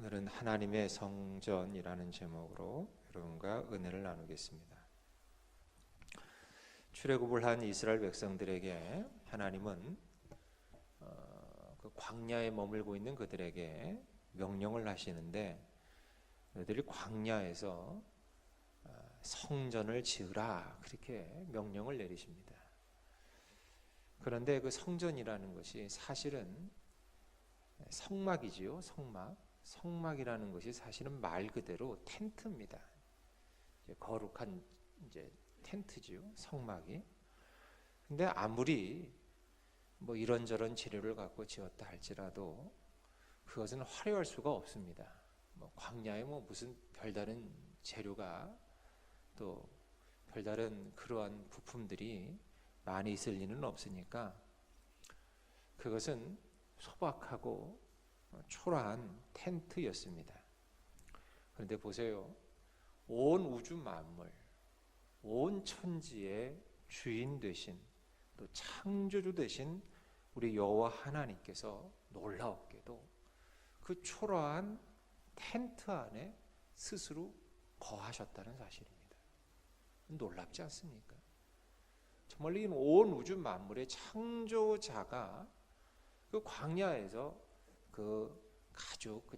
오늘은 하나님의 성전이라는 제목으로 여러분과 은혜를 나누겠습니다. 출애굽을 한 이스라엘 백성들에게 하나님은 그 광야에 머물고 있는 그들에게 명령을 하시는데, 그들이 광야에서 성전을 지으라 그렇게 명령을 내리십니다. 그런데 그 성전이라는 것이 사실은 성막이지요. 성막이라는 것이 사실은 말 그대로 텐트입니다. 거룩한 텐트지요, 성막이. 근데 아무리 이런저런 재료를 갖고 지었다 할지라도 그것은 화려할 수가 없습니다. 광야에 무슨 별다른 재료가 또 별다른 그러한 부품들이 많이 있을 리는 없으니까 그것은 소박하고 초라한 텐트였습니다. 그런데 보세요. 온 우주 만물, 온 천지의 주인 되신, 또 창조주 되신 우리 여호와 하나님께서 놀라웠게도 그 초라한 텐트 안에 스스로 거하셨다는 사실입니다. 놀랍지 않습니까? 정말 이 온 우주 만물의 창조자가 그 광야에서 그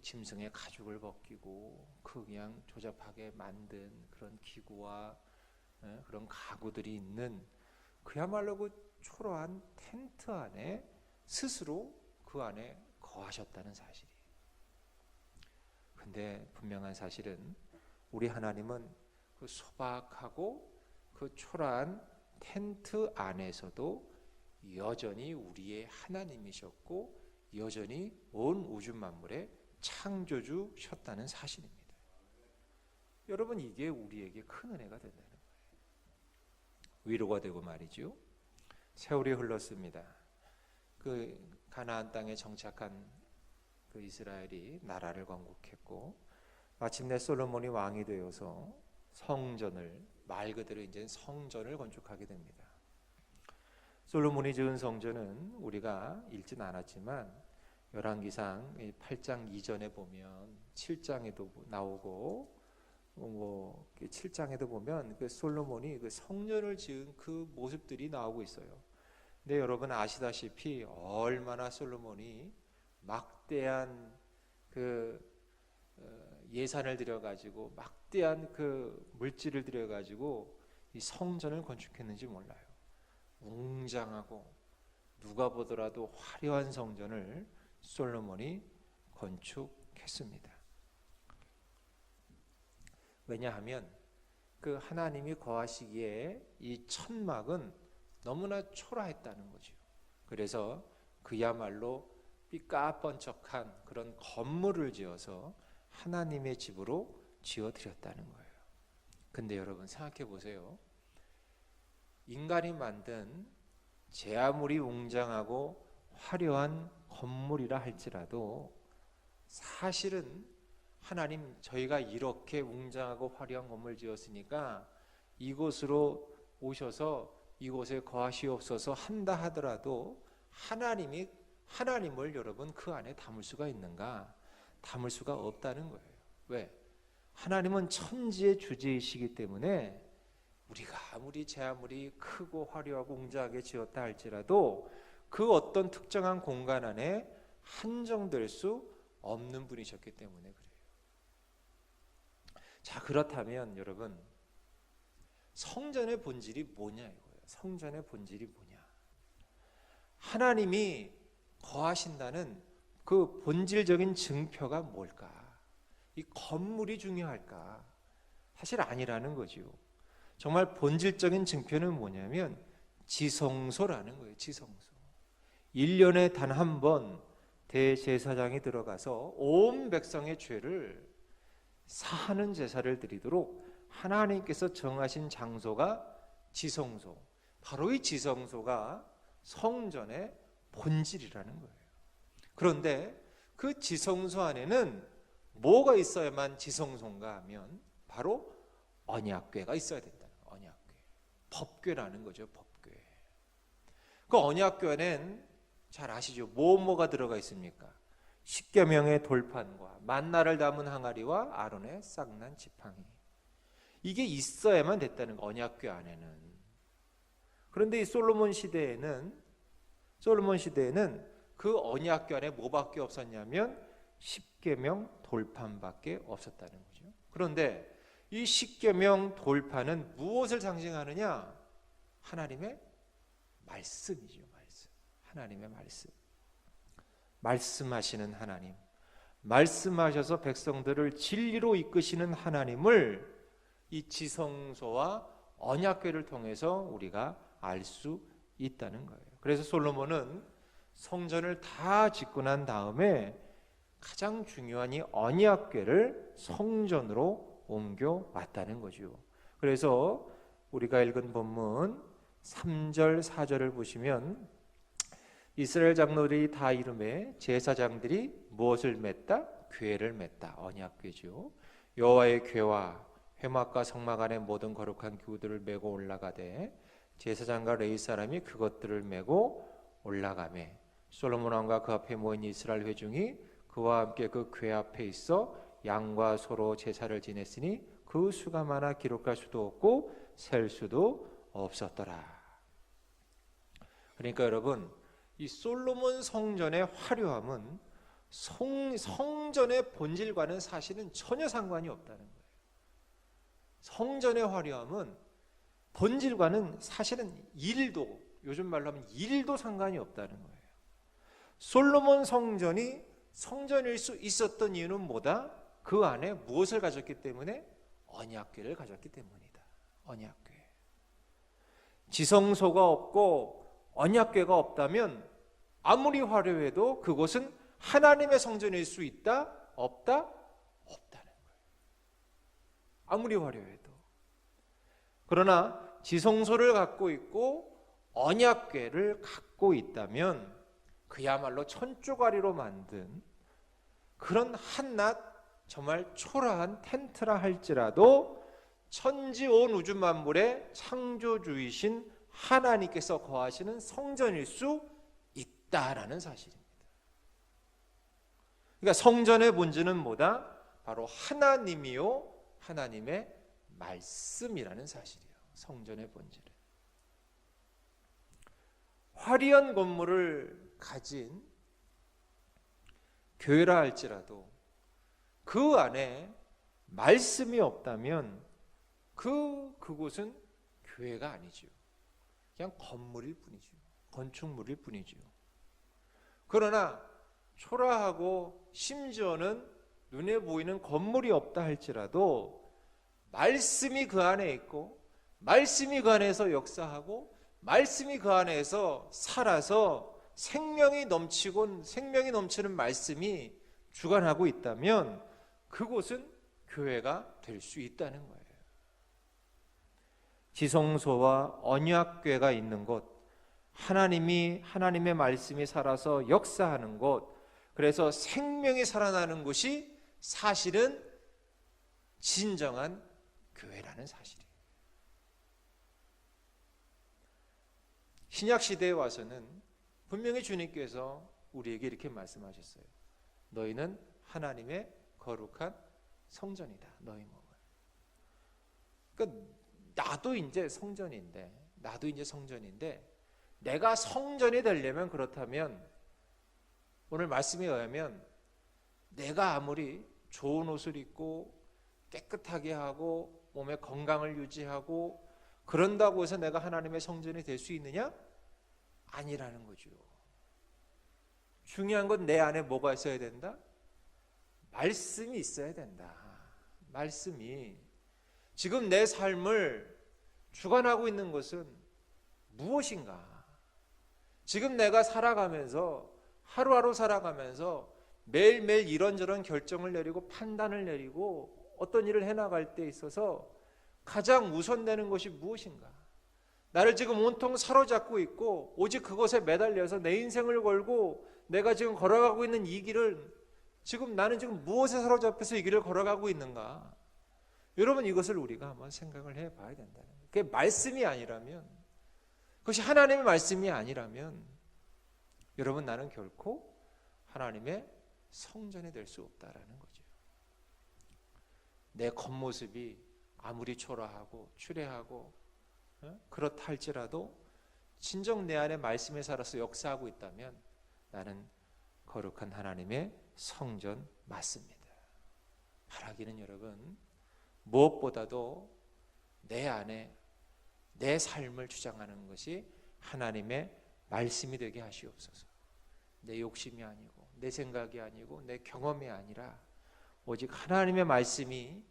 짐승의 가죽을 벗기고 그냥 조잡하게 만든 그런 기구와 그런 가구들이 있는 그야말로 그 초라한 텐트 안에 스스로 그 안에 거하셨다는 사실이에요. 근데 분명한 사실은 우리 하나님은 그 소박하고 그 초라한 텐트 안에서도 여전히 우리의 하나님이셨고 여전히 온 우주 만물의 창조주셨다는 사실입니다. 여러분, 이게 우리에게 큰 은혜가 된다는 거예요. 위로가 되고 말이죠. 세월이 흘렀습니다. 그 가나안 땅에 정착한 그 이스라엘이 나라를 건국했고 마침내 솔로몬이 왕이 되어서 말 그대로 이제 성전을 건축하게 됩니다. 솔로몬이 지은 성전은 우리가 읽진 않았지만 열왕기상 8장 이전에 보면 7장에도 나오고 7장에도 보면 그 솔로몬이 그 성전을 지은 그 모습들이 나오고 있어요. 근데 여러분 아시다시피 얼마나 솔로몬이 막대한 그 예산을 들여가지고 막대한 그 물질을 들여가지고 이 성전을 건축했는지 몰라요. 웅장하고 누가 보더라도 화려한 성전을 솔로몬이 건축했습니다. 왜냐하면 그 하나님이 거하시기에 이 천막은 너무나 초라했다는 거죠. 그래서 그야말로 삐까뻔쩍한 그런 건물을 지어서 하나님의 집으로 지어드렸다는 거예요. 근데 여러분 생각해 보세요. 인간이 만든 제 아무리 웅장하고 화려한 건물이라 할지라도 사실은 하나님, 저희가 이렇게 웅장하고 화려한 건물 지었으니까 이곳으로 오셔서 이곳에 거하시옵소서 한다 하더라도 하나님을 여러분 그 안에 담을 수가 있는가? 담을 수가 없다는 거예요. 왜? 하나님은 천지의 주제이시기 때문에 우리가 제 아무리 크고 화려하고 웅장하게 지었다 할지라도 그 어떤 특정한 공간 안에 한정될 수 없는 분이셨기 때문에 그래요. 자, 그렇다면 여러분 성전의 본질이 뭐냐 이거예요. 성전의 본질이 뭐냐? 하나님이 거하신다는 그 본질적인 증표가 뭘까? 이 건물이 중요할까? 사실 아니라는 거지요. 정말 본질적인 증표는 뭐냐면 지성소라는 거예요. 지성소. 1년에 단 한 번 대제사장이 들어가서 온 백성의 죄를 사하는 제사를 드리도록 하나님께서 정하신 장소가 지성소. 바로 이 지성소가 성전의 본질이라는 거예요. 그런데 그 지성소 안에는 뭐가 있어야만 지성소인가 하면 바로 언약궤가 있어야 된다는 거예요. 언약궤. 법궤라는 거죠. 법궤. 그 언약궤는 잘 아시죠? 뭐가 들어가 있습니까? 십계명의 돌판과 만나를 담은 항아리와 아론의 싹난 지팡이, 이게 있어야만 됐다는 거, 언약궤 안에는. 그런데 이 솔로몬 시대에는 그 언약궤 안에 뭐밖에 없었냐면 십계명 돌판밖에 없었다는 거죠. 그런데 이 십계명 돌판은 무엇을 상징하느냐? 하나님의 말씀이죠. 말씀. 하나님의 말씀. 말씀하시는 하나님, 말씀하셔서 백성들을 진리로 이끄시는 하나님을 이 지성소와 언약궤를 통해서 우리가 알 수 있다는 거예요. 그래서 솔로몬은 성전을 다 짓고 난 다음에 가장 중요한 이 언약궤를 성전으로 옮겨 왔다는 거죠. 그래서 우리가 읽은 본문 3절 4절을 보시면 이스라엘 장로들이 다 이름에 제사장들이 무엇을 맸다? 궤를 맸다. 언약궤죠. 여호와의 궤와 회막과 성막 안의 모든 거룩한 기구들을 메고 올라가되 제사장과 레위 사람이 그것들을 메고 올라가매 솔로몬 왕과 그 앞에 모인 이스라엘 회중이 그와 함께 그 궤 앞에 있어 양과 소로 제사를 지냈으니 그 수가 많아 기록할 수도 없고 셀 수도 없었더라. 그러니까 여러분, 이 솔로몬 성전의 화려함은 성전의 본질과는 사실은 전혀 상관이 없다는 거예요. 성전의 화려함은 본질과는 사실은 요즘 말로 하면 1도 상관이 없다는 거예요. 솔로몬 성전이 성전일 수 있었던 이유는 뭐다? 그 안에 무엇을 가졌기 때문에? 언약궤를 가졌기 때문이다. 언약궤. 지성소가 없고 언약궤가 없다면 아무리 화려해도 그곳은 하나님의 성전일 수 있다? 없다? 없다는 거예요. 아무리 화려해도. 그러나 지성소를 갖고 있고 언약궤를 갖고 있다면 그야말로 천조가리로 만든 그런 한낱 정말 초라한 텐트라 할지라도 천지 온 우주 만물의 창조주이신 하나님께서 거하시는 성전일 수 있다라는 사실입니다. 그러니까 성전의 본질은 뭐다? 바로 하나님이요 하나님의 말씀이라는 사실이에요. 성전의 본질은. 화려한 건물을 가진 교회라 할지라도 그 안에 말씀이 없다면 그곳은 교회가 아니죠. 그냥 건물일 뿐이죠. 건축물일 뿐이죠. 그러나 초라하고 심지어는 눈에 보이는 건물이 없다 할지라도 말씀이 그 안에 있고 말씀이 그 안에서 역사하고 말씀이 그 안에서 살아서 생명이 넘치는 말씀이 주관하고 있다면 그곳은 교회가 될 수 있다는 거예요. 지성소와 언약궤가 있는 곳, 하나님의 말씀이 살아서 역사하는 곳, 그래서 생명이 살아나는 곳이 사실은 진정한 교회라는 사실이에요. 신약 시대에 와서는 분명히 주님께서 우리에게 이렇게 말씀하셨어요. 너희는 하나님의 거룩한 성전이다. 너희 몸은. 그러니까 나도 이제 성전인데 내가 성전이 되려면, 그렇다면 오늘 말씀에 의하면 내가 아무리 좋은 옷을 입고 깨끗하게 하고 몸의 건강을 유지하고 그런다고 해서 내가 하나님의 성전이 될 수 있느냐? 아니라는 거죠. 중요한 건 내 안에 뭐가 있어야 된다? 말씀이 있어야 된다. 말씀이. 지금 내 삶을 주관하고 있는 것은 무엇인가? 지금 내가 살아가면서 하루하루 살아가면서 매일매일 이런저런 결정을 내리고 판단을 내리고 어떤 일을 해나갈 때 있어서 가장 우선되는 것이 무엇인가? 나를 지금 온통 사로잡고 있고 오직 그것에 매달려서 내 인생을 걸고 내가 지금 걸어가고 있는 이 길을 나는 지금 무엇에 사로잡혀서 이 길을 걸어가고 있는가? 여러분, 이것을 우리가 한번 생각을 해봐야 된다는 거예요. 그게 말씀이 아니라면, 그것이 하나님의 말씀이 아니라면 여러분, 나는 결코 하나님의 성전이 될 수 없다라는 거죠. 내 겉모습이 아무리 초라하고 추레하고 그렇다 할지라도 진정 내 안에 말씀에 살아서 역사하고 있다면 나는 거룩한 하나님의 성전 맞습니다. 바라기는 여러분, 무엇보다도 내 안에 내 삶을 주장하는 것이 하나님의 말씀이 되게 하시옵소서. 내 욕심이 아니고 내 생각이 아니고 내 경험이 아니라 오직 하나님의 말씀이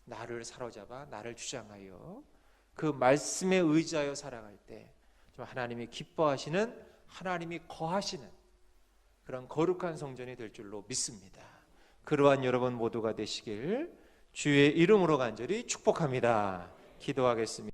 나를 사로잡아 나를 주장하여 그 말씀에 의지하여 살아갈 때 좀 하나님이 기뻐하시는, 하나님이 거하시는 그런 거룩한 성전이 될 줄로 믿습니다. 그러한 여러분 모두가 되시길 주의 이름으로 간절히 축복합니다. 기도하겠습니다.